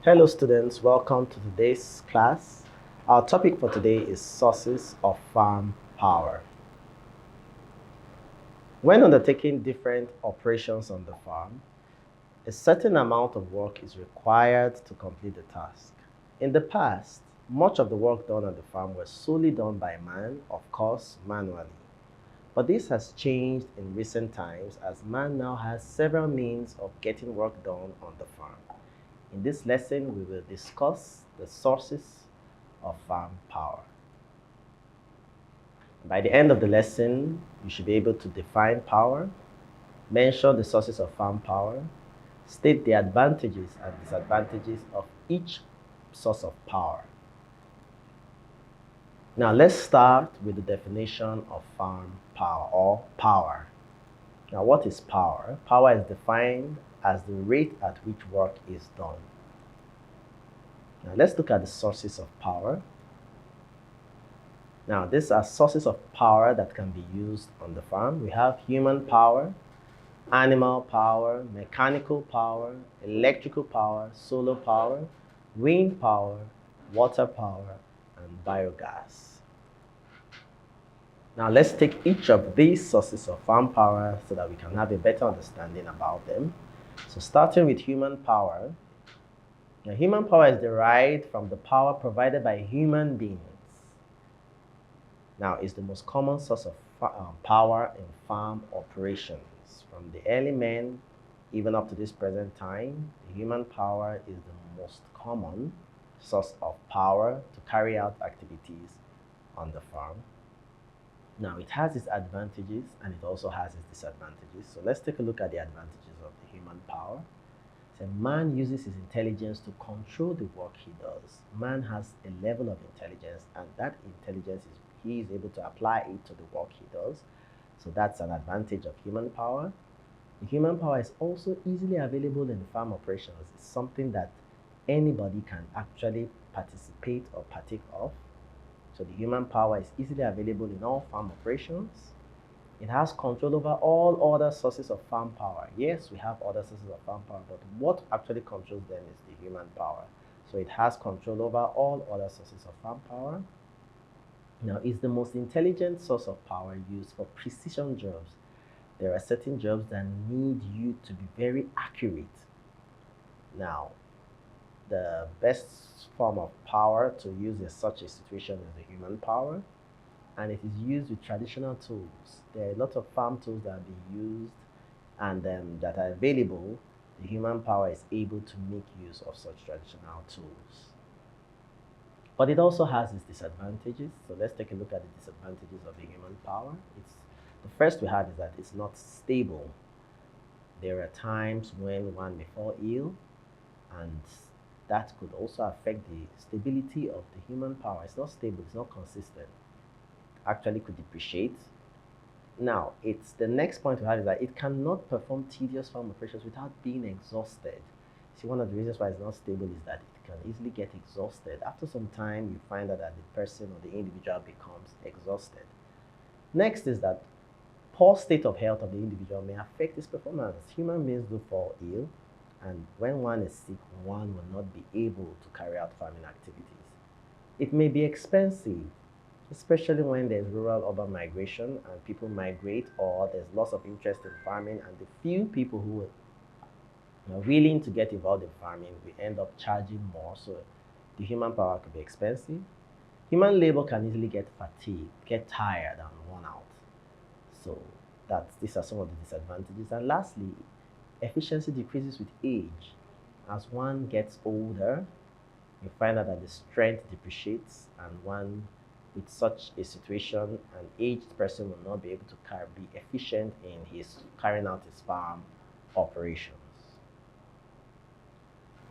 Hello students, welcome to today's class. Our topic for today is sources of farm power. When undertaking different operations on the farm, a certain amount of work is required to complete the task. In the past, much of the work done on the farm was solely done by man, of course, manually. But this has changed in recent times as man now has several means of getting work done on the farm. In this lesson, we will discuss the sources of farm power. By the end of the lesson, you should be able to define power, mention the sources of farm power, state the advantages and disadvantages of each source of power. Now let's start with the definition of farm power or power. Now what is power? Power is defined as the rate at which work is done. Now let's look at the sources of power. Now these are sources of power that can be used on the farm. We have human power, animal power, mechanical power, electrical power, solar power, wind power, water power, and biogas. Now let's take each of these sources of farm power so that we can have a better understanding about them. So starting with human power. Now, human power is derived from the power provided by human beings. Now, it's the most common source of power in farm operations. From the early men, even up to this present time, the human power is the most common source of power to carry out activities on the farm. Now, it has its advantages and it also has its disadvantages. So let's take a look at the advantages of the human power. So man uses his intelligence to control the work he does. Man has a level of intelligence, and that intelligence he is able to apply it to the work he does. So that's an advantage of human power. The human power is also easily available in farm operations. It's something that anybody can actually participate or partake of. So the human power is easily available in all farm operations. It has control over all other sources of farm power. Yes, we have other sources of farm power, but what actually controls them is the human power. So it has control over all other sources of farm power. Now, it's the most intelligent source of power used for precision jobs. There are certain jobs that need you to be very accurate. Now, the best form of power to use in such a situation is the human power, and it is used with traditional tools. There are a lot of farm tools that are being used and that are available. The human power is able to make use of such traditional tools. But it also has its disadvantages. So let's take a look at the disadvantages of the human power. The first we have is that it's not stable. There are times when one may fall ill, and that could also affect the stability of the human power. It's not stable, it's not consistent. Actually could depreciate. Now, it's the next point we have is that it cannot perform tedious farm operations without being exhausted. See, one of the reasons why it's not stable is that it can easily get exhausted. After some time, you find out that the person or the individual becomes exhausted. Next is that poor state of health of the individual may affect his performance. Human beings do fall ill, and when one is sick, one will not be able to carry out farming activities. It may be expensive, especially when there's rural-urban migration and people migrate, or there's loss of interest in farming, and the few people who are willing to get involved in farming, we end up charging more. So the human power could be expensive. Human labor can easily get fatigued, get tired, and worn out. So these are some of the disadvantages. And lastly, efficiency decreases with age. As one gets older, you find out that the strength depreciates, and one with such a situation, an aged person will not be able to be efficient in his carrying out his farm operations.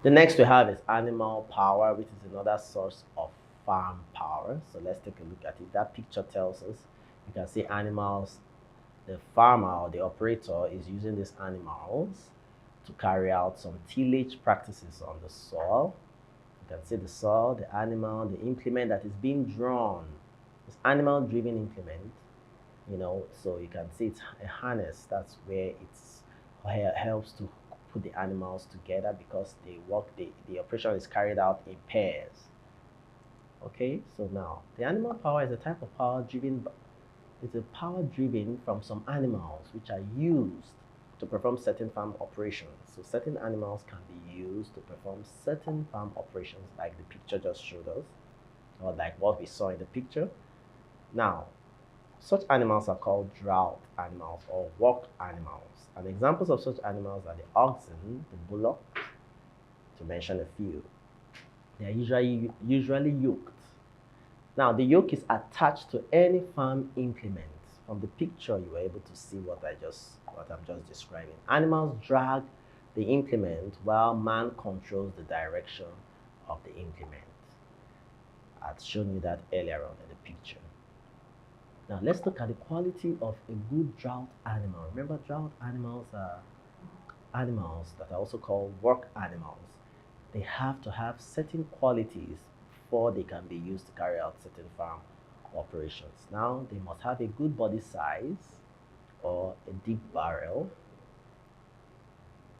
The next we have is animal power, which is another source of farm power. So let's take a look at it. That picture tells us, you can see animals. The farmer or the operator is using these animals to carry out some tillage practices on the soil. You can see the soil, the animal, the implement that is being drawn. It's animal-driven implement, so you can see it's a harness. That's where it helps to put the animals together because the operation is carried out in pairs. Okay, so now the animal power is a type of power driven. It's a power driven from some animals which are used to perform certain farm operations. So certain animals can be used to perform certain farm operations like the picture just showed us, or like what we saw in the picture. Now, such animals are called drought animals or work animals. And examples of such animals are the oxen, the bullock, to mention a few. They are usually yoked. Now, the yoke is attached to any farm implement. From the picture, you were able to see what I'm just describing. Animals drag the implement while man controls the direction of the implement. I've shown you that earlier on in the picture. Now, let's look at the quality of a good drought animal. Remember, drought animals are animals that are also called work animals. They have to have certain qualities before they can be used to carry out certain farm operations. Now, they must have a good body size or a deep barrel.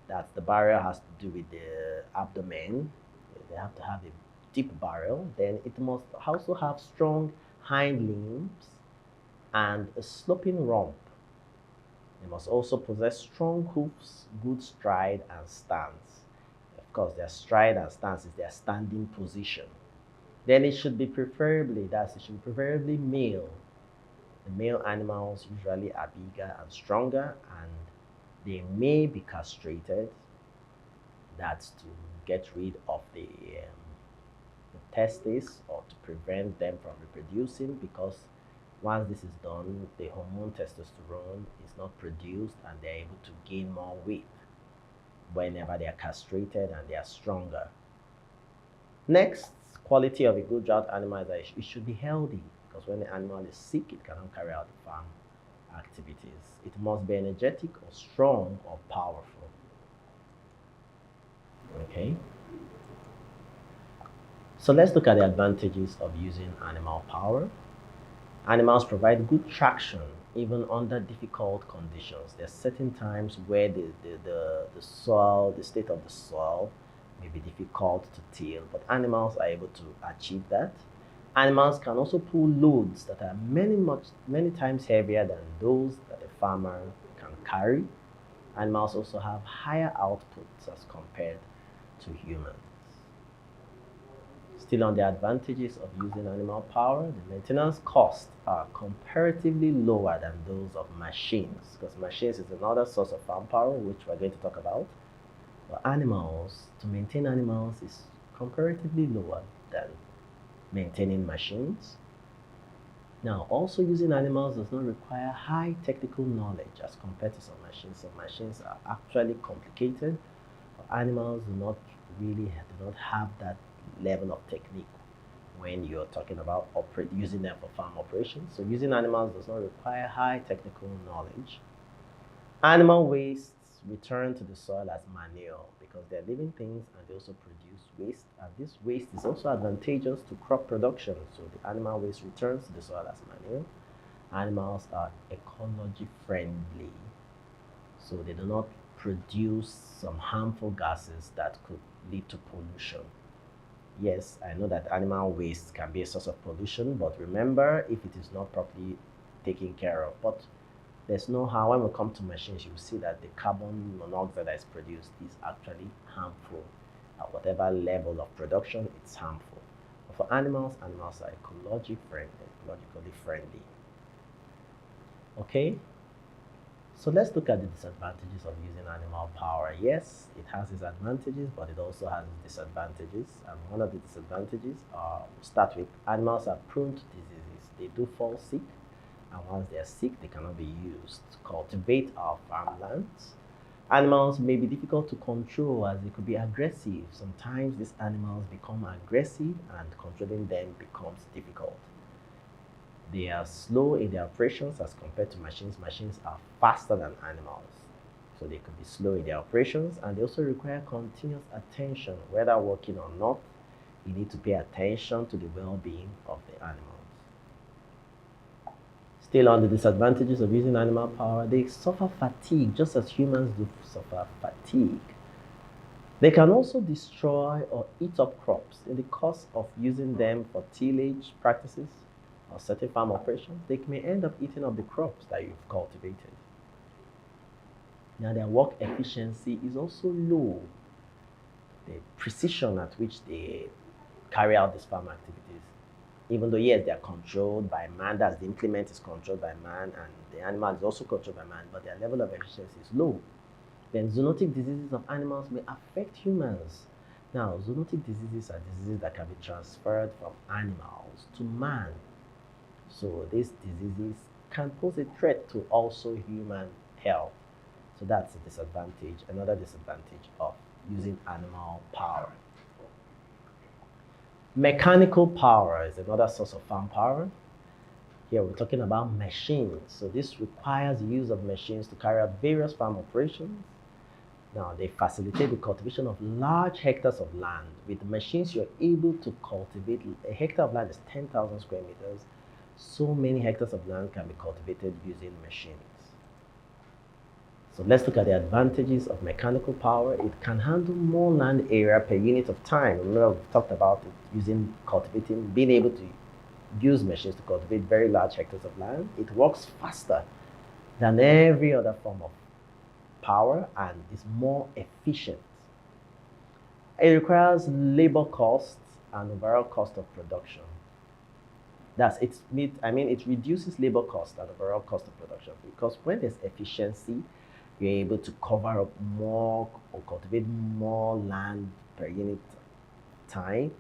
That the barrel has to do with the abdomen. They have to have a deep barrel. Then it must also have strong hind limbs and a sloping rump. They must also possess strong hoofs, good stride and stance. Of course, their stride and stance is their standing position. Then it should be preferably male. The male animals usually are bigger and stronger, and they may be castrated. That's to get rid of the testes or to prevent them from reproducing, because once this is done, the hormone testosterone is not produced and they're able to gain more weight whenever they are castrated and they are stronger. Next, quality of a good drought animal is that it should be healthy, because when the animal is sick, it cannot carry out the farm activities. It must be energetic or strong or powerful. Okay. So let's look at the advantages of using animal power. Animals provide good traction even under difficult conditions. There are certain times where the soil, the state of the soil may be difficult to till, but animals are able to achieve that. Animals can also pull loads that are many times heavier than those that a farmer can carry. Animals also have higher outputs as compared to humans. Still on the advantages of using animal power, the maintenance costs are comparatively lower than those of machines, because machines is another source of farm power, which we're going to talk about. But animals, to maintain animals is comparatively lower than maintaining machines. Now, also using animals does not require high technical knowledge as compared to some machines. Some machines are actually complicated, but animals do not have that level of technique when you're talking about using them for farm operations. So using animals does not require high technical knowledge. Animal wastes return to the soil as manure because they're living things and they also produce waste, and this waste is also advantageous to crop production. So the animal waste returns to the soil as manure. Animals are ecology friendly, so they do not produce some harmful gases that could lead to pollution. Yes, I know that animal waste can be a source of pollution, but remember, if it is not properly taken care of. But there's no how, when we come to machines, you will see that the carbon monoxide that is produced is actually harmful. At whatever level of production, it's harmful. But for animals, animals are ecologically friendly. Okay? So let's look at the disadvantages of using animal power. Yes, it has its advantages, but it also has its disadvantages. And one of the disadvantages start with animals are prone to diseases. They do fall sick, and once they are sick, they cannot be used to cultivate our farmlands. Animals may be difficult to control as they could be aggressive. Sometimes these animals become aggressive and controlling them becomes difficult. They are slow in their operations as compared to machines. Machines are faster than animals, so they could be slow in their operations, and they also require continuous attention. Whether working or not, you need to pay attention to the well-being of the animals. Still on the disadvantages of using animal power, they suffer fatigue just as humans do suffer fatigue. They can also destroy or eat up crops in the course of using them for tillage practices or certain farm operations. They may end up eating up the crops that you've cultivated. Now, their work efficiency is also low. The precision at which they carry out these farm activities, even though, yes, they are controlled by man, that's the implement is controlled by man, and the animal is also controlled by man, but their level of efficiency is low. Then zoonotic diseases of animals may affect humans. Now, zoonotic diseases are diseases that can be transferred from animals to man. So these diseases can pose a threat to also human health. So that's a disadvantage, another disadvantage of using animal power. Mechanical power is another source of farm power. Here we're talking about machines. So this requires the use of machines to carry out various farm operations. Now, they facilitate the cultivation of large hectares of land. With machines, you're able to cultivate, a hectare of land is 10,000 square meters. So many hectares of land can be cultivated using machines. So let's look at the advantages of mechanical power. It can handle more land area per unit of time. Remember, we talked about it using cultivating, being able to use machines to cultivate very large hectares of land. It works faster than every other form of power and is more efficient. It requires labor costs and overall cost of production. It reduces labor cost and overall cost of production, because when there's efficiency, you're able to cover up more or cultivate more land per unit time.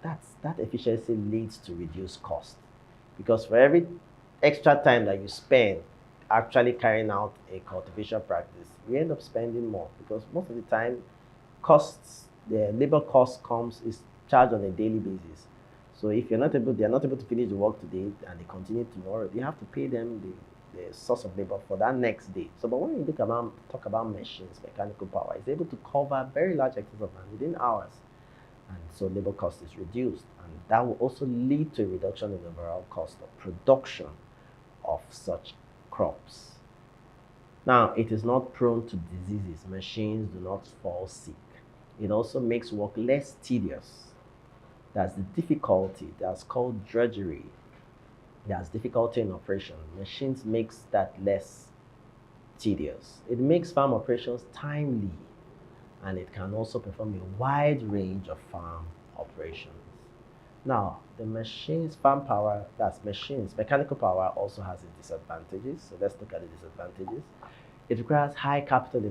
That efficiency leads to reduced cost, because for every extra time that you spend actually carrying out a cultivation practice, you end up spending more, because most of the time the labor cost is charged on a daily basis. So if they're not able to finish the work today and they continue tomorrow, you have to pay them the source of labor for that next day. So, but when you talk about machines, mechanical power is able to cover very large hectares of land within hours, and so labor cost is reduced, and that will also lead to a reduction in the overall cost of production of such crops. Now, it is not prone to diseases. Machines do not fall sick. It also makes work less tedious. That's the difficulty. That's called drudgery. There's difficulty in operation. Machines makes that less tedious. It makes farm operations timely, and it can also perform a wide range of farm operations. Now, the machines, farm power, that's machines, mechanical power also has its disadvantages. So let's look at the disadvantages. It requires high capital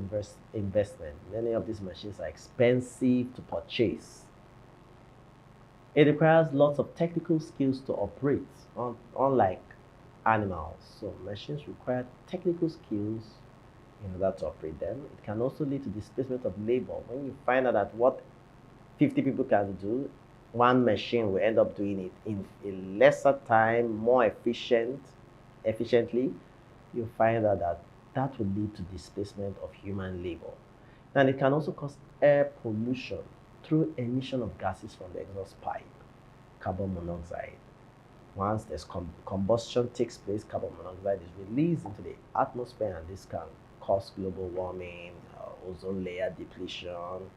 investment. Many of these machines are expensive to purchase. It requires lots of technical skills to operate, unlike animals. So machines require technical skills in order to operate them. It can also lead to displacement of labor. When you find out that what 50 people can do, one machine will end up doing it in a lesser time, more efficiently, you find out that will lead to displacement of human labor. And it can also cause air pollution through emission of gases from the exhaust pipe, carbon monoxide. Once there's combustion takes place, carbon monoxide is released into the atmosphere, and this can cause global warming, ozone layer depletion,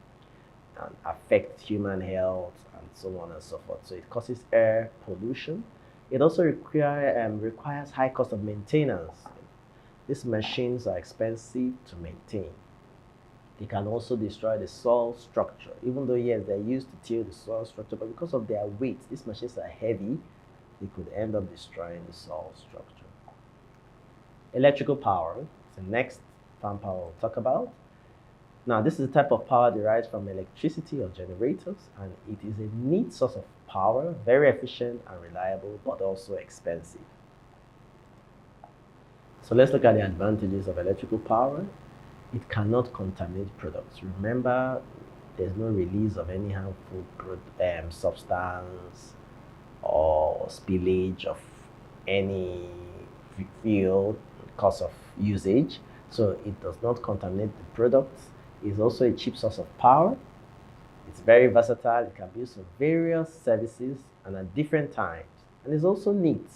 and affect human health, and so on and so forth. So it causes air pollution. It also requires high cost of maintenance. These machines are expensive to maintain. They can also destroy the soil structure, even though, yes, they're used to till the soil structure, but because of their weight, these machines are heavy, they could end up destroying the soil structure. Electrical power is the next farm power we'll talk about. Now, this is a type of power derived from electricity or generators, and it is a neat source of power, very efficient and reliable, but also expensive. So let's look at the advantages of electrical power. It cannot contaminate products. Remember, there's no release of any harmful substance or spillage of any fuel because of usage. So it does not contaminate the products. It's also a cheap source of power. It's very versatile. It can be used for various services and at different times. And it's also neat.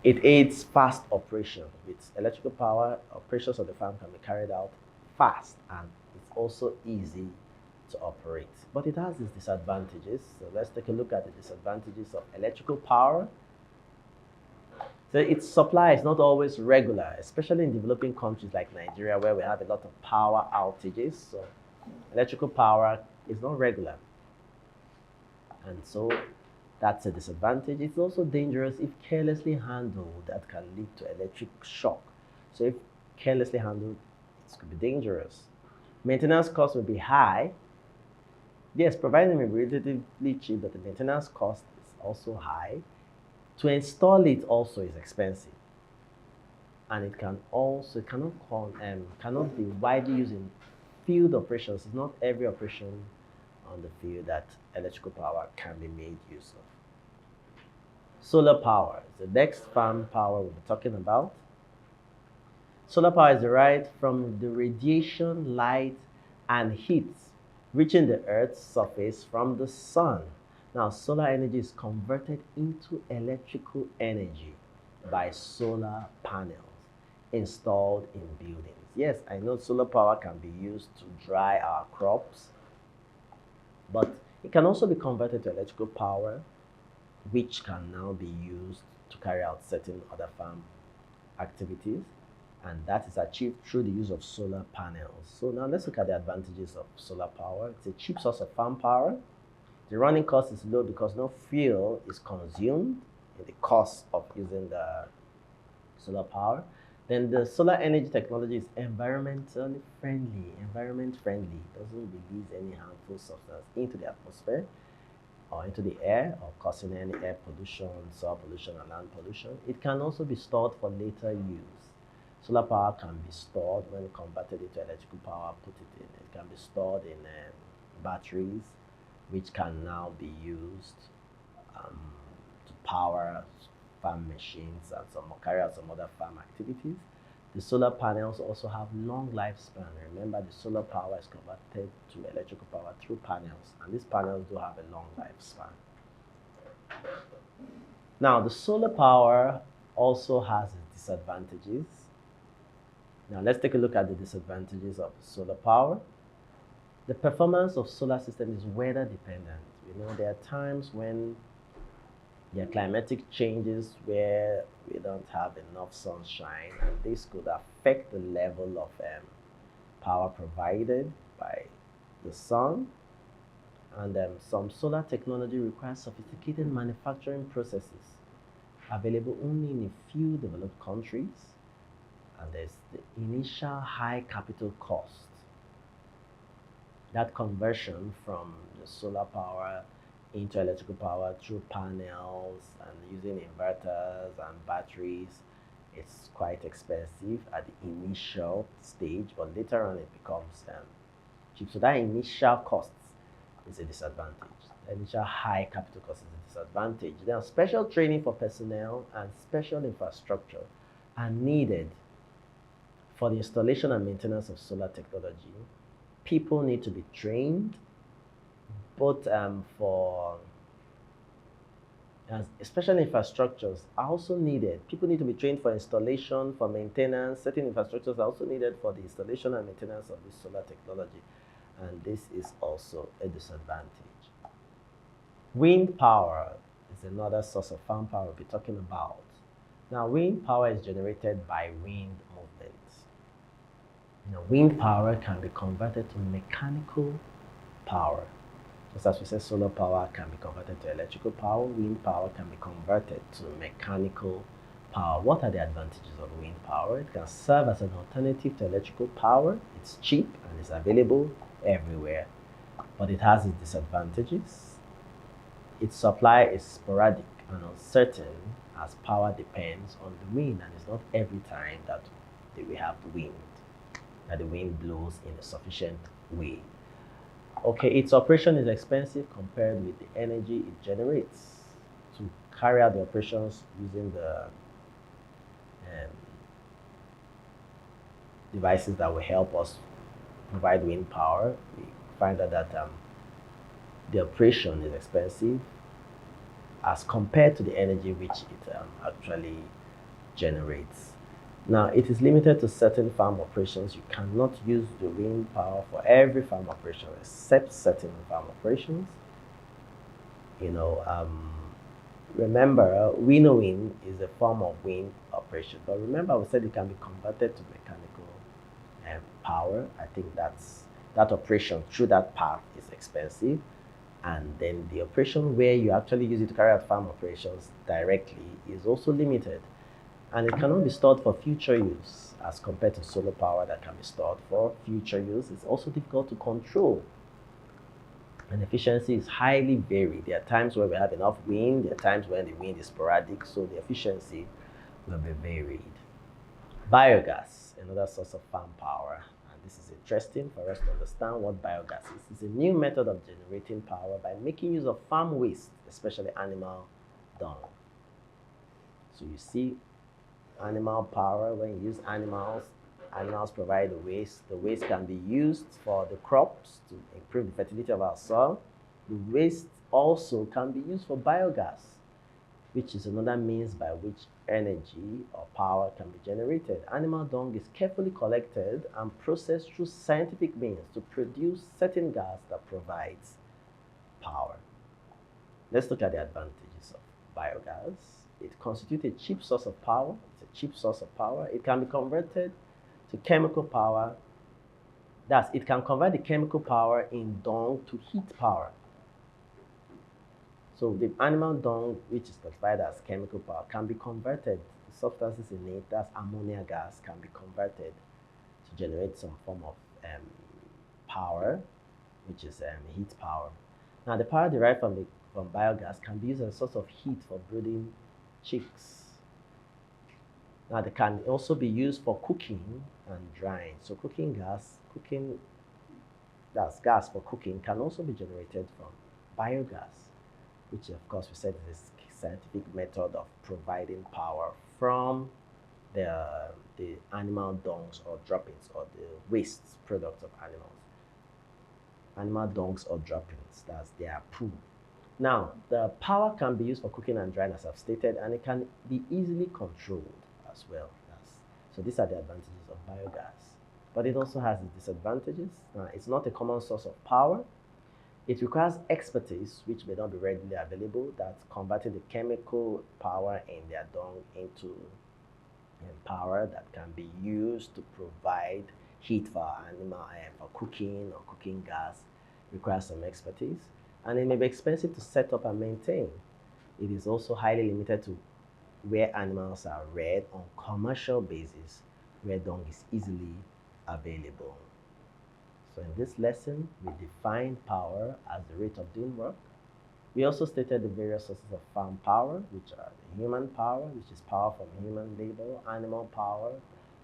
It aids fast operation. With electrical power, operations of the farm can be carried out fast, and also easy to operate. But it has its disadvantages. So let's take a look at the disadvantages of electrical power. So its supply is not always regular, especially in developing countries like Nigeria, where we have a lot of power outages. So electrical power is not regular. And so that's a disadvantage. It's also dangerous if carelessly handled. That can lead to electric shock. So if carelessly handled, it could be dangerous. Maintenance costs will be high. Yes, providing may be relatively cheap, but the maintenance cost is also high. To install it also is expensive. And it cannot be widely used in field operations. It's not every operation on the field that electrical power can be made use of. Solar power is the next farm power we'll be talking about. Solar power is derived from the radiation, light, and heat reaching the Earth's surface from the sun. Now, solar energy is converted into electrical energy by solar panels installed in buildings. Yes, I know solar power can be used to dry our crops, but it can also be converted to electrical power, which can now be used to carry out certain other farm activities, and that is achieved through the use of solar panels. So now let's look at the advantages of solar power. It's a cheap source of farm power. The running cost is low because no fuel is consumed in the cost of using the solar power. Then the solar energy technology is environmentally friendly, It doesn't release any harmful substance into the atmosphere or into the air or causing any air pollution, soil pollution, and land pollution. It can also be stored for later use. Solar power can be stored when converted into electrical power, it can be stored in batteries, which can now be used to power farm machines and carry out some other farm activities. The solar panels also have long lifespan. Remember, the solar power is converted to electrical power through panels, and these panels do have a long lifespan. Now, the solar power also has its disadvantages. Now, let's take a look at the disadvantages of solar power. The performance of solar system is weather dependent. There are times when there are climatic changes where we don't have enough sunshine, and this could affect the level of power provided by the sun. And some solar technology requires sophisticated manufacturing processes available only in a few developed countries. And there's the initial high capital cost. That conversion from the solar power into electrical power through panels and using inverters and batteries, it's quite expensive at the initial stage, but later on it becomes cheap. So that initial cost is a disadvantage. The initial high capital cost is a disadvantage. There are special training for personnel and special infrastructure are needed for the installation and maintenance of solar technology. People need to be trained, both special infrastructures are also needed. People need to be trained for installation, for maintenance. Certain infrastructures are also needed for the installation and maintenance of this solar technology, and this is also a disadvantage. Wind power is another source of farm power we'll be talking about. Now, wind power is generated by wind movement. Wind power can be converted to mechanical power. Just as we said, solar power can be converted to electrical power, wind power can be converted to mechanical power. What are the advantages of wind power? It can serve as an alternative to electrical power. It's cheap and it's available everywhere, but it has its disadvantages. Its supply is sporadic and uncertain as power depends on the wind, and it's not every time that we have wind, that the wind blows in a sufficient way. Okay, its operation is expensive compared with the energy it generates. To carry out the operations using the devices that will help us provide wind power, we find out that the operation is expensive as compared to the energy which it actually generates. Now, it is limited to certain farm operations. You cannot use the wind power for every farm operation except certain farm operations. You know, remember, winnowing is a form of wind operation. But remember, we said it can be converted to mechanical power. I think that operation through that path is expensive. And then the operation where you actually use it to carry out farm operations directly is also limited. And it cannot be stored for future use as compared to solar power that can be stored for future use. It's also difficult to control. And efficiency is highly varied. There are times where we have enough wind, there are times when the wind is sporadic, so the efficiency will be varied. Biogas, another source of farm power. And this is interesting for us to understand what biogas is. It's a new method of generating power by making use of farm waste, especially animal dung. So you see animal power, when you use animals provide the waste. The waste can be used for the crops to improve the fertility of our soil. The waste also can be used for biogas, which is another means by which energy or power can be generated. Animal dung is carefully collected and processed through scientific means to produce certain gas that provides power. Let's look at the advantages of biogas. It constitutes a cheap source of power. It's a cheap source of power. It can be converted to chemical power. It can convert the chemical power in dung to heat power. So the animal dung, which is classified as chemical power, can be converted. The substances in it, that's ammonia gas, can be converted to generate some form of power, which is heat power. Now, the power derived from biogas can be used as a source of heat for brooding chicks. Now, they can also be used for cooking and drying. So that's gas for cooking, can also be generated from biogas, which of course we said is a scientific method of providing power from the animal dungs or droppings or the waste products of animals. Animal dungs or droppings, that's their poo. Now, the power can be used for cooking and drying, as I've stated, and it can be easily controlled as well. So these are the advantages of biogas. But it also has its disadvantages. It's not a common source of power. It requires expertise, which may not be readily available. That's converting the chemical power in their dung into power that can be used to provide heat for animal, for cooking or cooking gas. Requires some expertise. And it may be expensive to set up and maintain. It is also highly limited to where animals are reared on commercial basis, where dung is easily available. So in this lesson, we defined power as the rate of doing work. We also stated the various sources of farm power, which are the human power, which is power from human labor, animal power,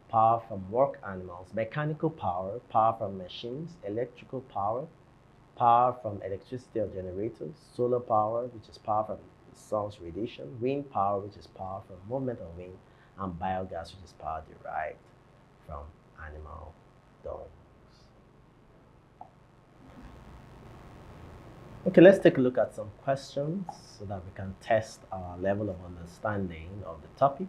power from work animals, mechanical power, power from machines, electrical power, power from electricity of generators, solar power, which is power from the sun's radiation, wind power, which is power from movement of wind, and biogas, which is power derived from animal dung. Okay, let's take a look at some questions so that we can test our level of understanding of the topic.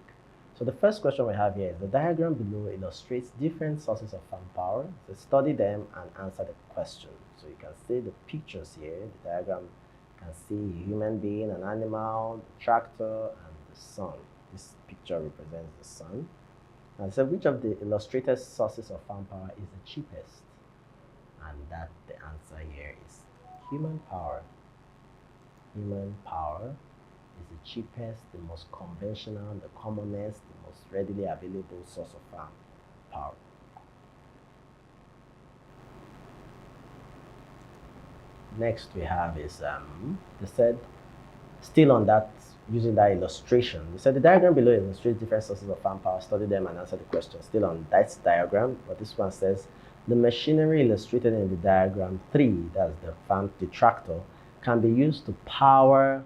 So the first question we have here is the diagram below illustrates different sources of farm power. So study them and answer the question. So you can see the pictures here. The diagram, you can see a human being, an animal, the tractor, and the sun. This picture represents the sun. And so which of the illustrated sources of farm power is the cheapest? And that the answer here is human power. Human power is the cheapest, the most conventional, the commonest, the most readily available source of farm power. Next we have is, they said, still on that, using that illustration, they said the diagram below illustrates different sources of farm power, study them and answer the question. Still on that diagram, but this one says, the machinery illustrated in the diagram 3, that's the tractor, can be used to power,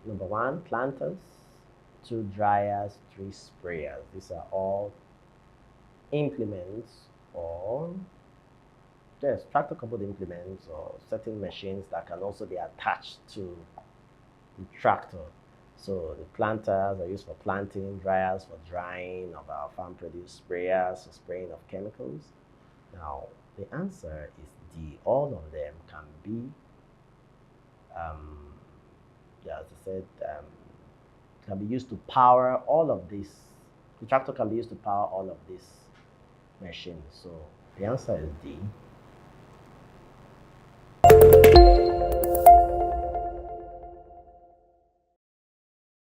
number 1, planters, 2, dryers, 3, sprayers. These are all implements or tractor coupled implements or certain machines that can also be attached to the tractor. So the planters are used for planting, dryers for drying of our farm produce, sprayers for spraying of chemicals. Now, the answer is D. All of them can be, yeah, as I said, can be used to power all of this. The tractor can be used to power all of these machines. So the answer is D.